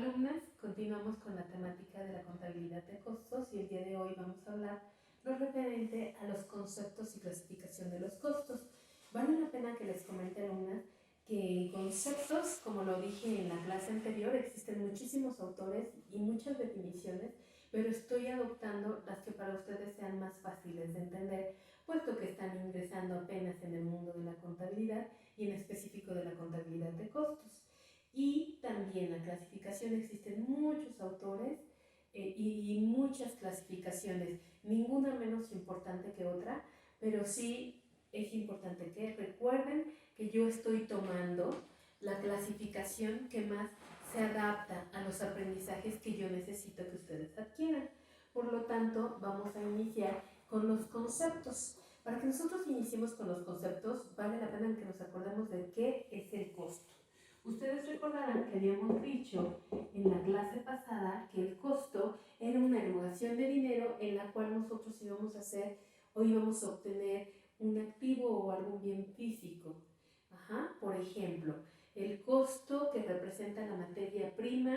Alumnas, continuamos con la temática de la contabilidad de costos y el día de hoy vamos a hablar lo referente a los conceptos y clasificación de los costos. Vale la pena que les comente, alumnas, que en conceptos, como lo dije en la clase anterior, existen muchísimos autores y muchas definiciones, pero estoy adoptando las que para ustedes sean más fáciles de entender, puesto que están ingresando apenas en el mundo de la contabilidad y en específico de la contabilidad de costos. Y también la clasificación, existen muchos autores y muchas clasificaciones, ninguna menos importante que otra, pero sí es importante que recuerden que yo estoy tomando la clasificación que más se adapta a los aprendizajes que yo necesito que ustedes adquieran. Por lo tanto, vamos a iniciar con los conceptos. Para que nosotros iniciemos con los conceptos, vale la pena que nos acordemos de qué es el costo. Ustedes recordarán que habíamos dicho en la clase pasada que el costo era una erogación de dinero en la cual nosotros íbamos a hacer o íbamos a obtener un activo o algún bien físico. Por ejemplo, el costo que representa la materia prima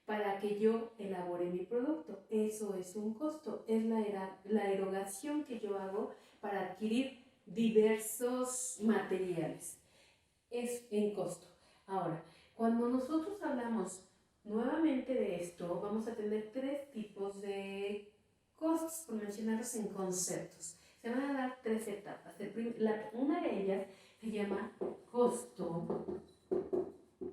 para que yo elabore mi producto. Eso es un costo, es la erogación que yo hago para adquirir diversos materiales. Es en costo. Ahora, cuando nosotros hablamos nuevamente de esto, vamos a tener tres tipos de costos, por mencionarlos en conceptos. Se van a dar tres etapas. Una de ellas se llama costo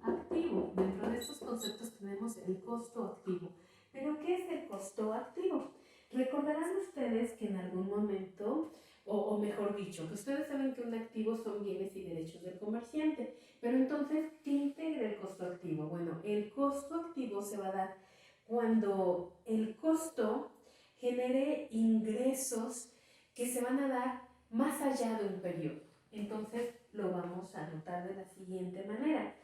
activo. Dentro de estos conceptos tenemos el costo activo. ¿Pero qué es el costo activo? Recordarán ustedes que en algún momento, o mejor dicho, que ustedes saben que un activo son bienes y derechos del comerciante. Pero entonces, ¿qué integra el costo activo? Bueno, el costo activo se va a dar cuando el costo genere ingresos que se van a dar más allá de un periodo. Entonces, lo vamos a anotar de la siguiente manera.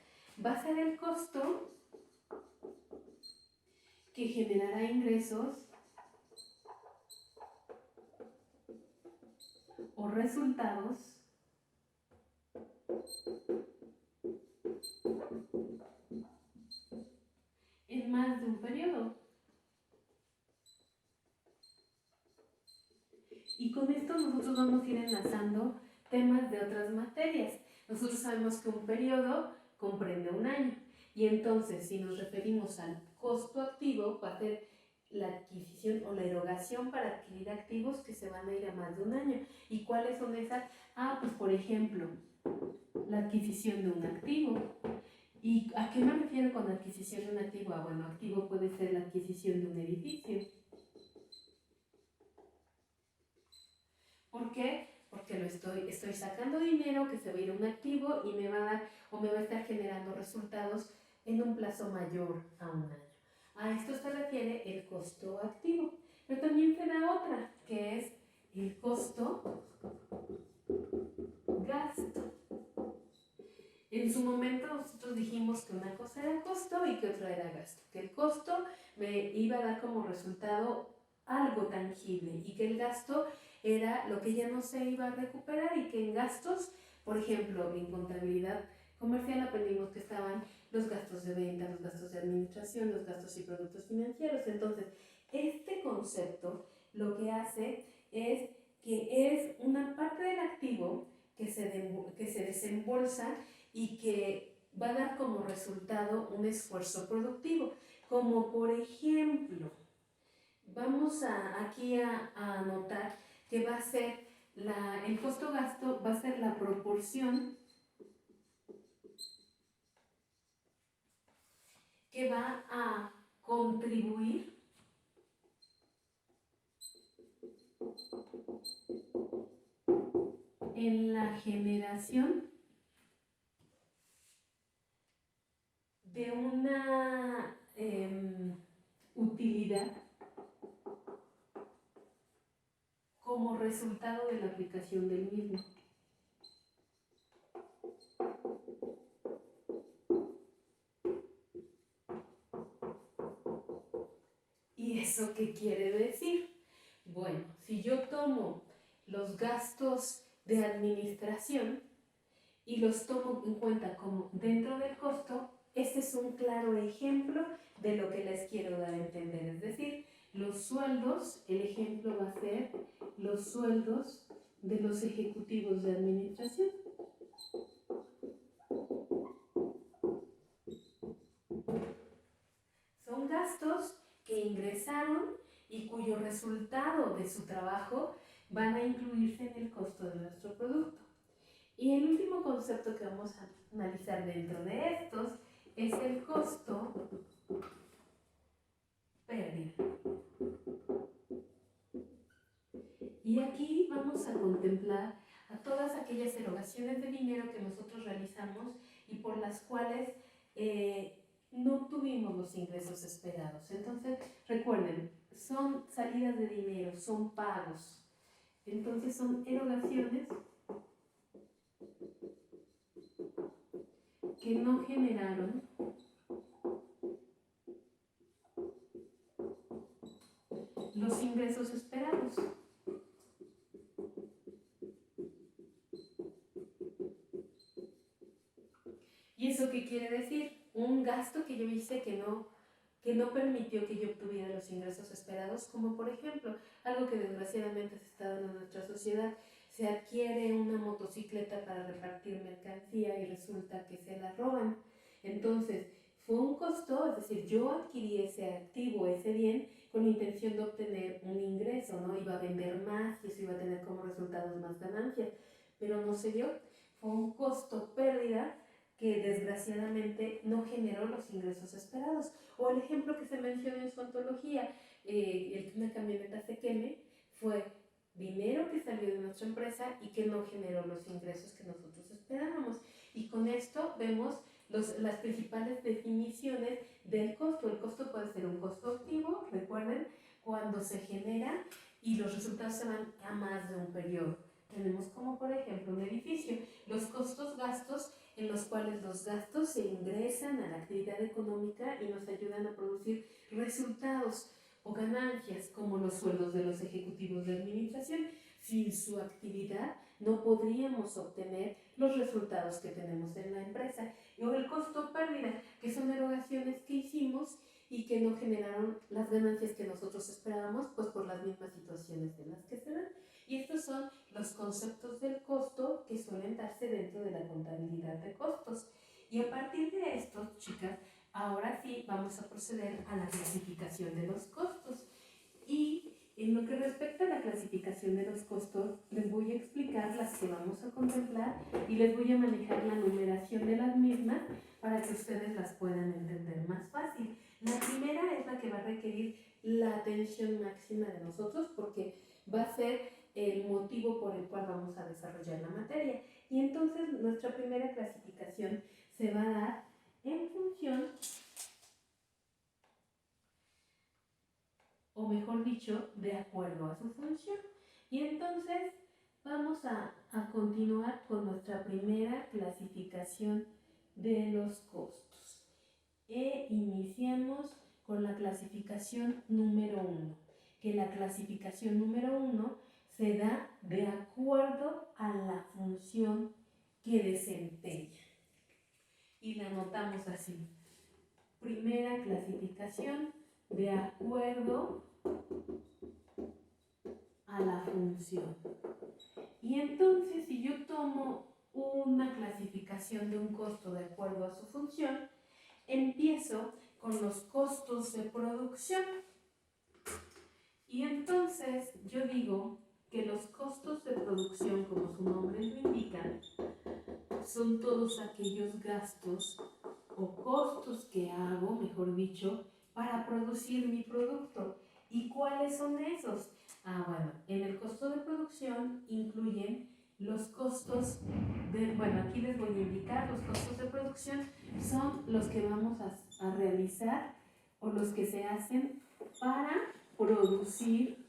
Va a ser el costo que generará ingresos o resultados en más de un periodo. Y con esto nosotros vamos a ir enlazando temas de otras materias. Nosotros sabemos que un periodo comprende un año. Y entonces, si nos referimos al costo activo, va a ser la adquisición o la erogación para adquirir activos que se van a ir a más de un año. ¿Y cuáles son esas? Pues por ejemplo, la adquisición de un activo. ¿Y a qué me refiero con adquisición de un activo? Bueno, activo puede ser la adquisición de un edificio. ¿Por qué? Porque estoy sacando dinero que se va a ir a un activo y me va a dar o me va a estar generando resultados en un plazo mayor a un año. A esto se refiere el costo activo. Pero también se da otra, que es el costo gasto. En su momento nosotros dijimos que una cosa era costo y que otra era gasto. Que el costo me iba a dar como resultado algo tangible y que el gasto era lo que ya no se iba a recuperar y que en gastos, por ejemplo, en contabilidad comercial aprendimos que estaban los gastos de venta, los gastos de administración, los gastos y productos financieros. Entonces, este concepto lo que hace es que es una parte del activo que se desembolsa y que va a dar como resultado un esfuerzo productivo, como por ejemplo, vamos aquí a anotar que va a ser el costo gasto, va a ser la proporción que va a contribuir en la generación de una utilidad como resultado de la aplicación del mismo. ¿Y eso qué quiere decir? Bueno, si yo tomo los gastos de administración y los tomo en cuenta como dentro del costo, es este es un claro ejemplo de lo que les quiero dar a entender. Es decir, los sueldos, el ejemplo va a ser los sueldos de los ejecutivos de administración. Son gastos que ingresaron y cuyo resultado de su trabajo van a incluirse en el costo de nuestro producto. Y el último concepto que vamos a analizar dentro de estos es el costo pérdida. Y aquí vamos a contemplar a todas aquellas erogaciones de dinero que nosotros realizamos y por las cuales no tuvimos los ingresos esperados. Entonces, recuerden, son salidas de dinero, son pagos. Entonces, son erogaciones que no generaron los ingresos esperados. ¿Y eso qué quiere decir? Un gasto que yo hice que no permitió que yo obtuviera los ingresos esperados, como por ejemplo, algo que desgraciadamente se está dando en nuestra sociedad, se adquiere una motocicleta para repartir mercancía y resulta que se la roban. Entonces, fue un costo, es decir, yo adquirí ese activo, ese bien, con la intención de obtener un ingreso, ¿no? Iba a vender más y eso iba a tener como resultados más ganancias, pero no se dio. Fue un costo pérdida que desgraciadamente no generó los ingresos esperados. O el ejemplo que se menciona en su antología, el que una camioneta se queme, fue dinero que salió de nuestra empresa y que no generó los ingresos que nosotros esperábamos. Y con esto vemos las principales definiciones del costo. El costo puede ser un costo activo, recuerden, cuando se genera y los resultados se van a más de un periodo. Tenemos como por ejemplo un edificio. Los costos gastos en los cuales los gastos se ingresan a la actividad económica y nos ayudan a producir resultados o ganancias como los sueldos de los ejecutivos de administración. Sin su actividad no podríamos obtener los resultados que tenemos en la empresa. O el costo pérdida, que son erogaciones que hicimos y que no generaron las ganancias que nosotros esperábamos, pues por las mismas situaciones en las que se dan. Y estos son los conceptos del costo que suelen darse dentro de la contabilidad de costos. Y a partir de esto, chicas, ahora sí vamos a proceder a la clasificación de los costos. Y en lo que respecta a la clasificación de los costos, les voy a explicar las que vamos a contemplar y les voy a manejar la numeración de las mismas para que ustedes las puedan entender más fácil. La primera es la que va a requerir la atención máxima de nosotros porque va a ser el motivo por el cual vamos a desarrollar la materia. Y entonces nuestra primera clasificación se va a dar en función, o mejor dicho, de acuerdo a su función. Y entonces vamos a continuar con nuestra primera clasificación de los costos. Iniciamos con la clasificación número 1, que la clasificación número 1 se da de acuerdo a la función que desempeña. Y la anotamos así. Primera clasificación de acuerdo a la función. Y entonces, si yo tomo una clasificación de un costo de acuerdo a su función, empiezo con los costos de producción. Y entonces yo digo que los costos de producción, como su nombre lo indica, son todos aquellos gastos o costos que hago, mejor dicho, para producir mi producto. ¿Y cuáles son esos? Bueno, en el costo de producción incluyen los costos aquí les voy a indicar, los costos de producción son los que vamos a realizar o los que se hacen para producir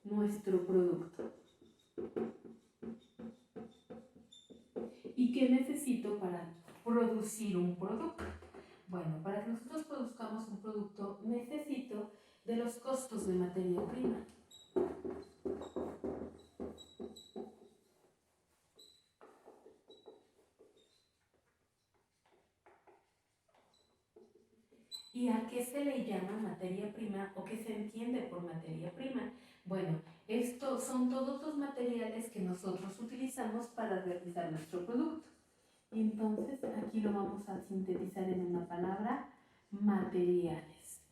nuestro producto. ¿Y qué necesito para producir un producto? Bueno, para que nosotros produzcamos un producto necesito de los costos de materia prima. ¿Y a qué se le llama materia prima o qué se entiende por materia prima? Bueno, estos son todos los materiales que nosotros utilizamos para realizar nuestro producto. Entonces, aquí lo vamos a sintetizar en una palabra: materiales.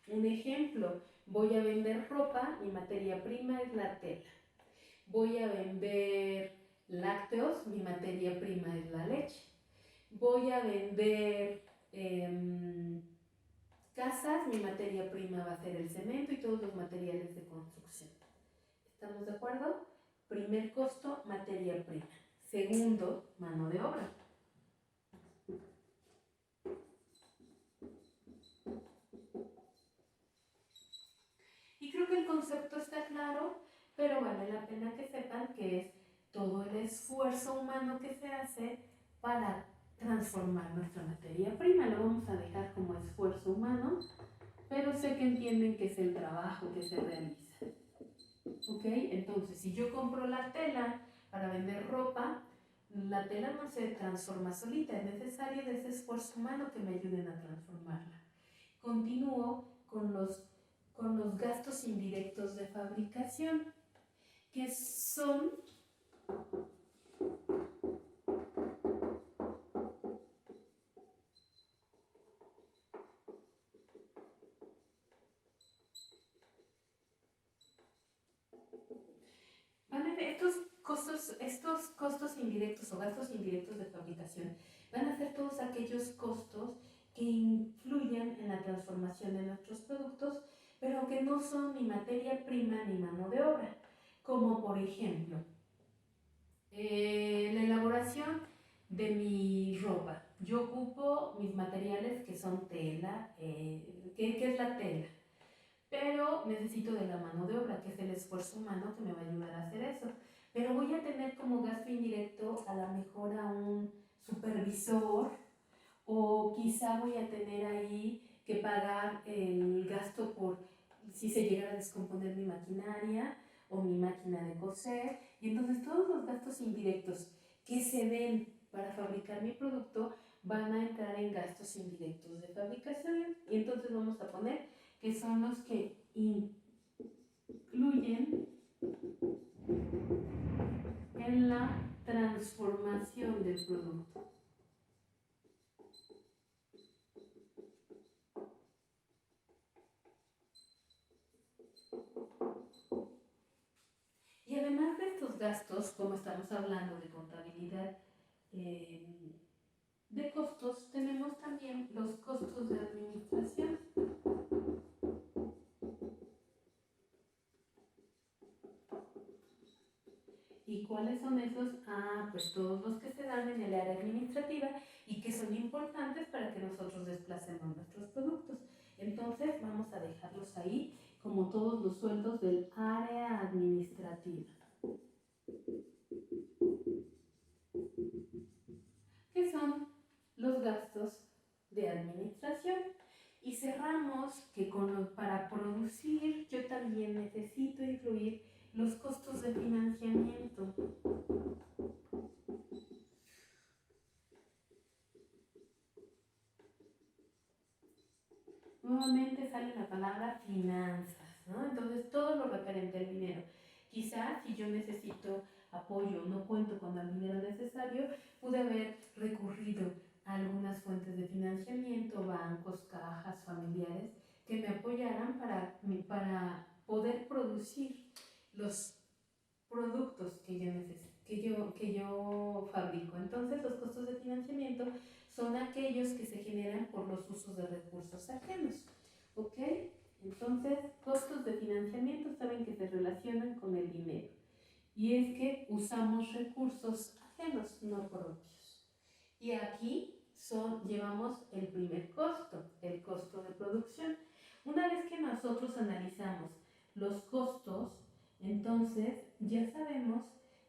Un ejemplo, voy a vender ropa, mi materia prima es la tela. Voy a vender lácteos, mi materia prima es la leche. Voy a vender casas, mi materia prima va a ser el cemento y todos los materiales de construcción. ¿Estamos de acuerdo? Primer costo, materia prima. Segundo, mano de obra. Y creo que el concepto está claro, pero vale la pena que sepan que es todo el esfuerzo humano que se hace para transformar nuestra materia prima. Lo vamos a dejar como esfuerzo humano, pero sé que entienden que es el trabajo que se realiza. ¿Ok? Entonces, si yo compro la tela para vender ropa, la tela no se transforma solita, es necesario de ese esfuerzo humano que me ayuden a transformarla. Continúo con los gastos indirectos de fabricación, que son estos costos indirectos o gastos indirectos de fabricación van a ser todos aquellos costos que influyen en la transformación de nuestros productos, pero que no son ni materia prima ni mano de obra, como por ejemplo la elaboración de mi ropa. Yo ocupo mis materiales que son tela, que es la tela, pero necesito de la mano de obra, que es el esfuerzo humano que me va a ayudar a hacer eso. Pero voy a tener como gasto indirecto a lo mejor a un supervisor, o quizá voy a tener ahí que pagar el gasto por si se llega a descomponer mi maquinaria o mi máquina de coser. Y entonces todos los gastos indirectos que se den para fabricar mi producto van a entrar en gastos indirectos de fabricación. Y entonces vamos a poner que son los que incluyen en la transformación del producto. Y además de estos gastos, como estamos hablando de contabilidad de costos, tenemos también los costos de administración. ¿Y cuáles son esos? Pues todos los que se dan en el área administrativa y que son importantes para que nosotros desplacemos nuestros productos. Entonces vamos a dejarlos ahí como todos los sueldos del área administrativa, que son los gastos de administración. Y cerramos que para producir yo también necesito incluir los costos de financiamiento. Nuevamente sale la palabra finanzas, ¿no? Entonces todo lo referente al dinero. Quizás si yo necesito apoyo, no cuento con el dinero necesario, pude haber recurrido a algunas fuentes de financiamiento, bancos, cajas, familiares, que me apoyaran para poder producir los productos que yo fabrico. Entonces los costos de financiamiento son aquellos que se generan por los usos de recursos ajenos. ¿Ok? Entonces, costos de financiamiento saben que se relacionan con el dinero. Y es que usamos recursos ajenos, no propios. Y aquí llevamos el primer costo, el costo de producción. Una vez que nosotros analizamos los costos, entonces ya sabemos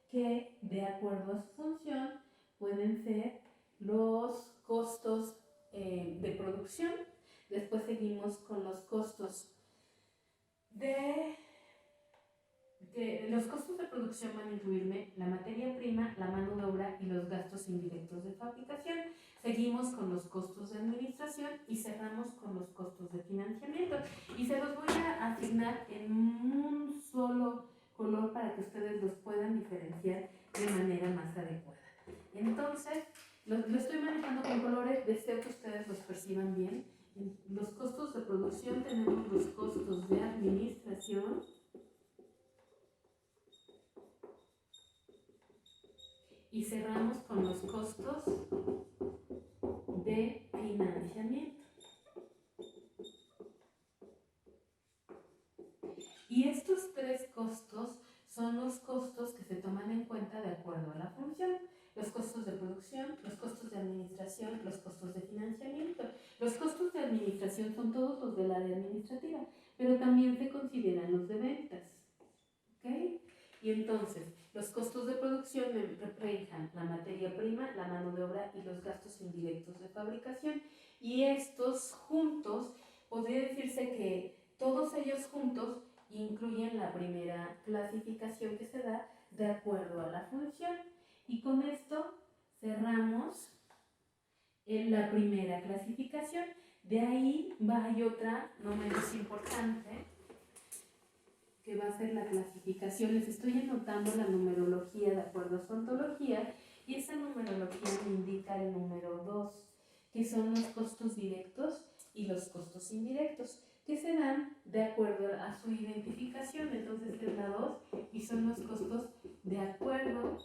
que de acuerdo a su función pueden ser los costos de producción. Después seguimos con los costos de que los costos de producción van a incluirme la materia prima, la mano de obra y los gastos indirectos de fabricación. Seguimos con los costos de administración y cerramos con los costos de financiamiento. Y se los voy a asignar en un solo color para que ustedes los puedan diferenciar de manera más adecuada. Entonces, lo estoy manejando con colores, deseo que ustedes los perciban bien. En los costos de producción tenemos los costos de administración y cerramos con los costos de financiamiento. Y estos tres costos son los costos que se toman en cuenta de acuerdo a la función. Los costos de producción, los costos de administración, los costos de financiamiento. Los costos de administración son todos los del área administrativa, pero también se consideran los de ventas. ¿Ok? Y entonces, los costos de producción reflejan la materia prima, la mano de obra y los gastos indirectos de fabricación. Y estos juntos, podría decirse que todos ellos juntos incluyen la primera clasificación que se da de acuerdo a la función. Y con esto cerramos la primera clasificación. De ahí hay otra, no menos importante, que va a ser la clasificación. Les estoy anotando la numerología de acuerdo a su ontología y esa numerología me indica el número 2, que son los costos directos y los costos indirectos, que se dan de acuerdo a su identificación. Entonces es la 2 y son los costos de acuerdo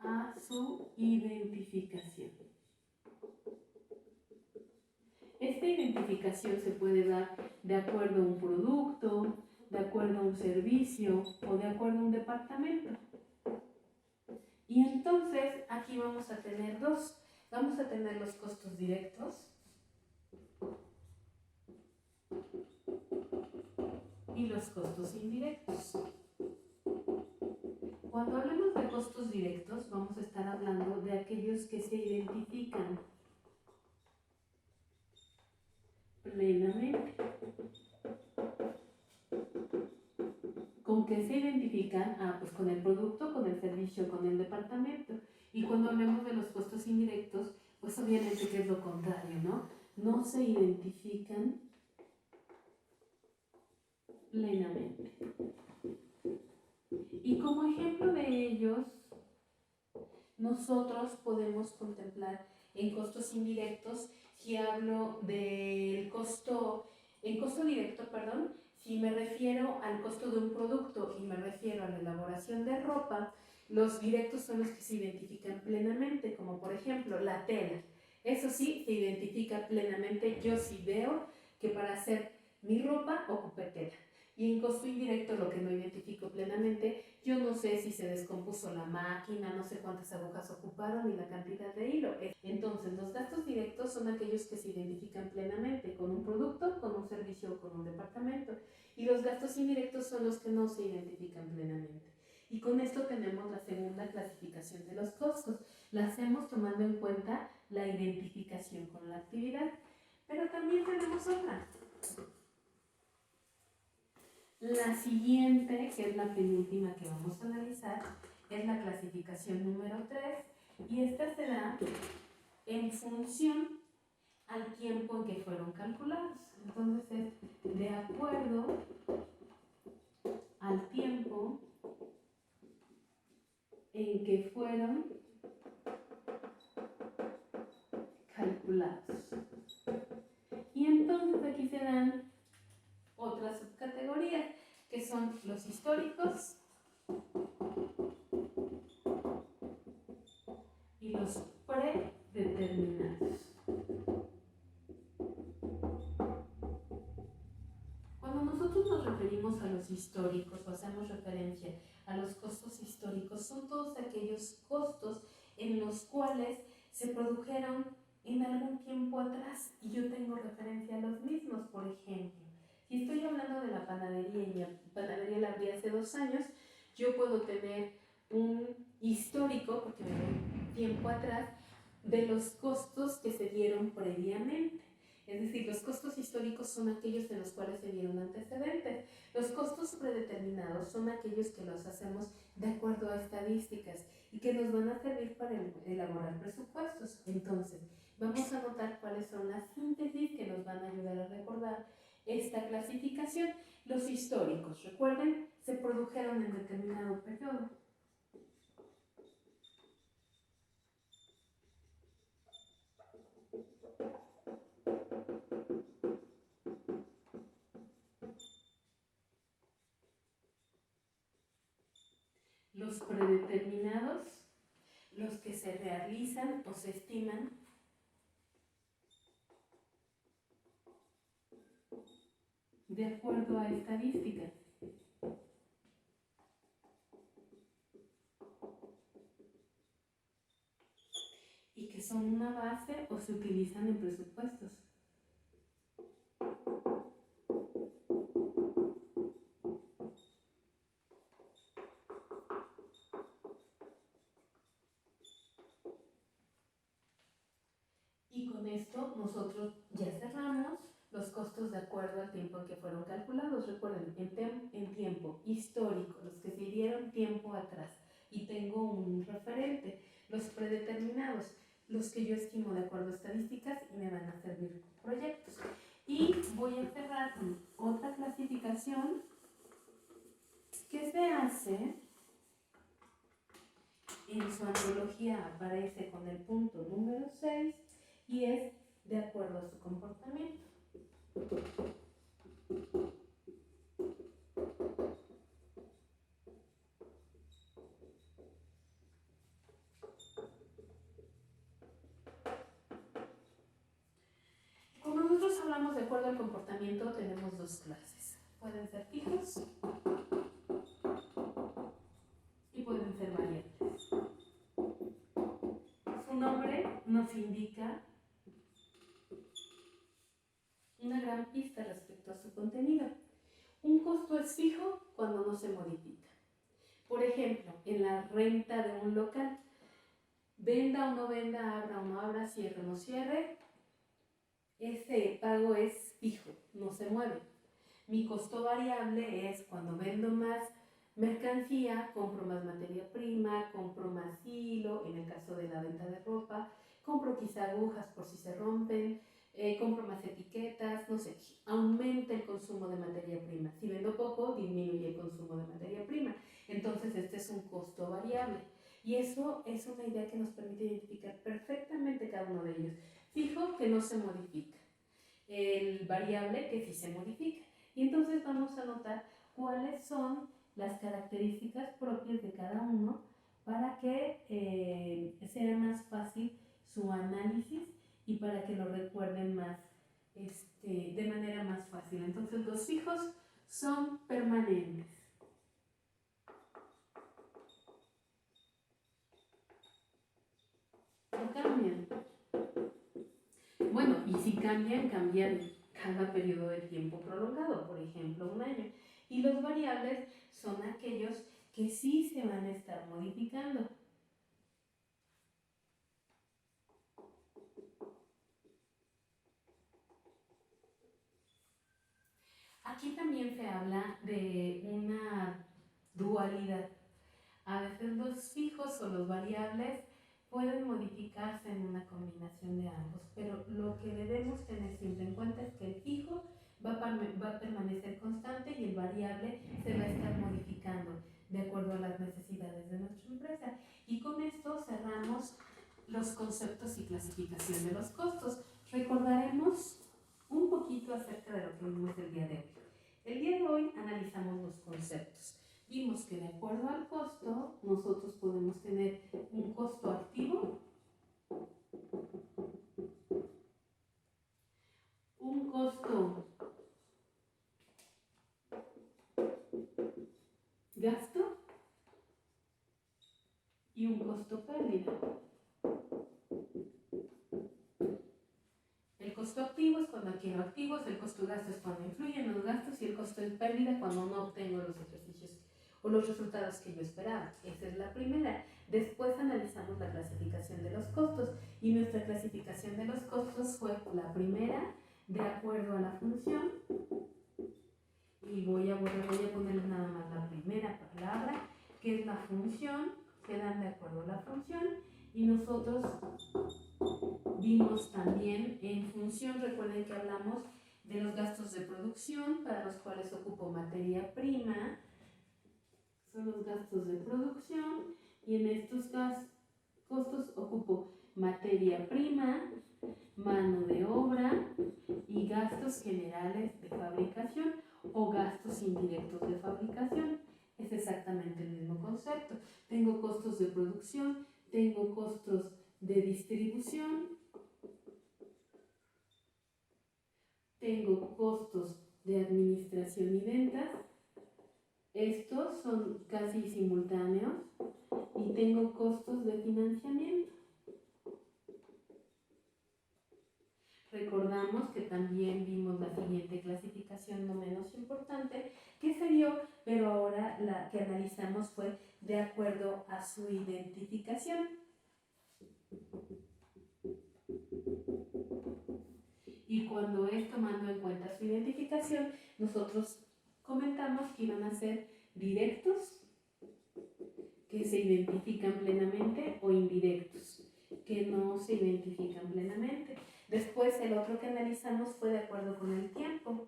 a su identificación. Esta identificación se puede dar de acuerdo a un producto, de acuerdo a un servicio o de acuerdo a un departamento. Y entonces aquí vamos a tener dos. Vamos a tener los costos directos y los costos indirectos. Cuando hablemos de costos directos, vamos a estar hablando de aquellos que se identifican plenamente. ¿Con qué se identifican? Pues con el producto, con el servicio, con el departamento. Y cuando hablemos de los costos indirectos, pues obviamente que es lo contrario, ¿no? No se identifican plenamente. Y como ejemplo de ellos, nosotros podemos contemplar en costos indirectos, si hablo del costo, en costo directo, perdón, si me refiero al costo de un producto y me refiero a la elaboración de ropa, los directos son los que se identifican plenamente, como por ejemplo la tela. Eso sí, se identifica plenamente. Yo sí veo que para hacer mi ropa ocupé tela. Y en costo indirecto, lo que no identifico plenamente, yo no sé si se descompuso la máquina, no sé cuántas agujas ocuparon ni la cantidad de hilo. Entonces, los gastos directos son aquellos que se identifican plenamente con un producto, con un servicio o con un departamento. Y los gastos indirectos son los que no se identifican plenamente. Y con esto tenemos la segunda clasificación de los costos. La hacemos tomando en cuenta la identificación con la actividad. Pero también tenemos otra. La siguiente, que es la penúltima que vamos a analizar, es la clasificación número 3 y esta se da en función al tiempo en que fueron calculados. Entonces es de acuerdo al tiempo en que fueron calculados. Y entonces aquí se dan otras subcategorías, que son los históricos y los predeterminados. Cuando nosotros nos referimos a los históricos o hacemos referencia a los costos históricos, son todos aquellos costos en los cuales se produjeron en algún tiempo atrás y yo tengo referencia a los mismos. Por ejemplo, si estoy hablando de la panadería y mi panadería la abrí hace 2 años, yo puedo tener un histórico, porque me voy tiempo atrás, de los costos que se dieron previamente. Es decir, los costos históricos históricos son aquellos en los cuales se dieron antecedentes. Los costos predeterminados son aquellos que los hacemos de acuerdo a estadísticas y que nos van a servir para elaborar presupuestos. Entonces, vamos a notar cuáles son las síntesis que nos van a ayudar a recordar esta clasificación. Los históricos, recuerden, se produjeron en determinado periodo. Los predeterminados, los que se realizan o se estiman de acuerdo a estadísticas. Y que son una base o se utilizan en presupuestos. Y con esto nosotros ya cerramos los costos de acuerdo al tiempo en que fueron calculados. Recuerden, en tiempo histórico, los que se dieron tiempo atrás. Y tengo un referente. Los predeterminados, los que yo estimo de acuerdo a estadísticas y me van a servir proyectos. Y voy a cerrar con otra clasificación que se hace en su antología, aparece con el punto número 6 y es de acuerdo a su comportamiento. Cuando nosotros hablamos de acuerdo al comportamiento, tenemos dos clases. Pueden ser fijos y pueden ser variables. Su nombre nos indica una gran pista respecto a su contenido. Un costo es fijo cuando no se modifica. Por ejemplo, en la renta de un local, venda o no venda, abra o no abra, cierre o no cierre, ese pago es fijo, no se mueve. Mi costo variable es cuando vendo más mercancía, compro más materia prima, compro más hilo, en el caso de la venta de ropa, compro quizá agujas por si se rompen, compro más etiquetas, no sé, aumenta el consumo de materia prima. Si vendo poco, disminuye el consumo de materia prima. Entonces este es un costo variable. Y eso es una idea que nos permite identificar perfectamente cada uno de ellos. Fijo, que no se modifica. El variable, que sí se modifica. Y entonces vamos a notar cuáles son las características propias de cada uno para que sea más fácil su análisis y para que lo recuerden más, de manera más fácil. Entonces los fijos son permanentes. No cambian. Bueno, y si cambian, cambian cada periodo de tiempo prolongado, por ejemplo, un año. Y los variables son aquellos que sí se van a estar modificando. Aquí también se habla de una dualidad. A veces los fijos o los variables pueden modificarse en una combinación de ambos, pero lo que debemos tener siempre en cuenta es que el fijo va a permanecer constante y el variable se va a estar modificando de acuerdo a las necesidades de nuestra empresa. Y con esto cerramos los conceptos y clasificación de los costos. Recordaremos un poquito acerca de lo que vimos el día de hoy. El día de hoy analizamos los conceptos. Vimos que de acuerdo al costo, nosotros podemos tener un costo activo, un costo gasto y un costo pérdida. El costo activo es cuando adquiero activos, el costo gasto es cuando influyen los gastos y el costo de pérdida cuando no obtengo los ejercicios o los resultados que yo esperaba. Esa es la primera. Después analizamos la clasificación de los costos y nuestra clasificación de los costos fue la primera de acuerdo a la función. Y voy a ponerles nada más la primera palabra, que es la función, se dan de acuerdo a la función. Y nosotros vimos también en función, recuerden que hablamos de los gastos de producción, para los cuales ocupo materia prima, son los gastos de producción, y en estos costos ocupo materia prima, mano de obra y gastos generales de fabricación o gastos indirectos de fabricación. Es exactamente el mismo concepto. Tengo costos de producción, tengo costos de distribución, tengo costos de administración y ventas. Estos son casi simultáneos. Y tengo costos de financiamiento. Recordamos que también vimos la siguiente clasificación, no menos importante, que se dio, pero ahora la que analizamos fue de acuerdo a su identificación. Y cuando es tomando en cuenta su identificación, nosotros comentamos que iban a ser directos, que se identifican plenamente, o indirectos, que no se identifican plenamente. Después el otro que analizamos fue de acuerdo con el tiempo.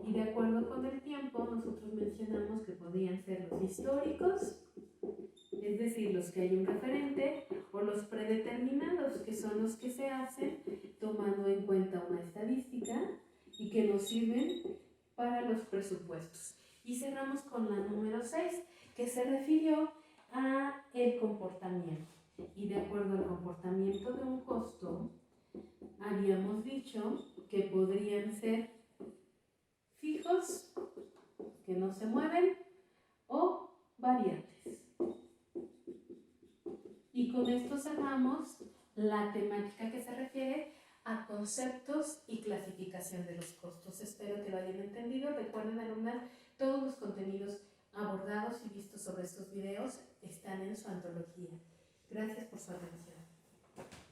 Y de acuerdo con el tiempo nosotros mencionamos que podían ser los históricos, es decir, los que hay un referente, o los predeterminados, que son los que se hacen tomando en cuenta una estadística y que nos sirven para los presupuestos. Y cerramos con la número 6, que se refirió a el comportamiento. Y de acuerdo al comportamiento de un costo, habíamos dicho que podrían ser fijos, que no se mueven, o variables. Y con esto cerramos la temática que se refiere a conceptos y clasificación de los costos. Espero que lo hayan entendido. Recuerden, alumnas, todos los contenidos abordados y vistos sobre estos videos están en su antología. Gracias por su atención.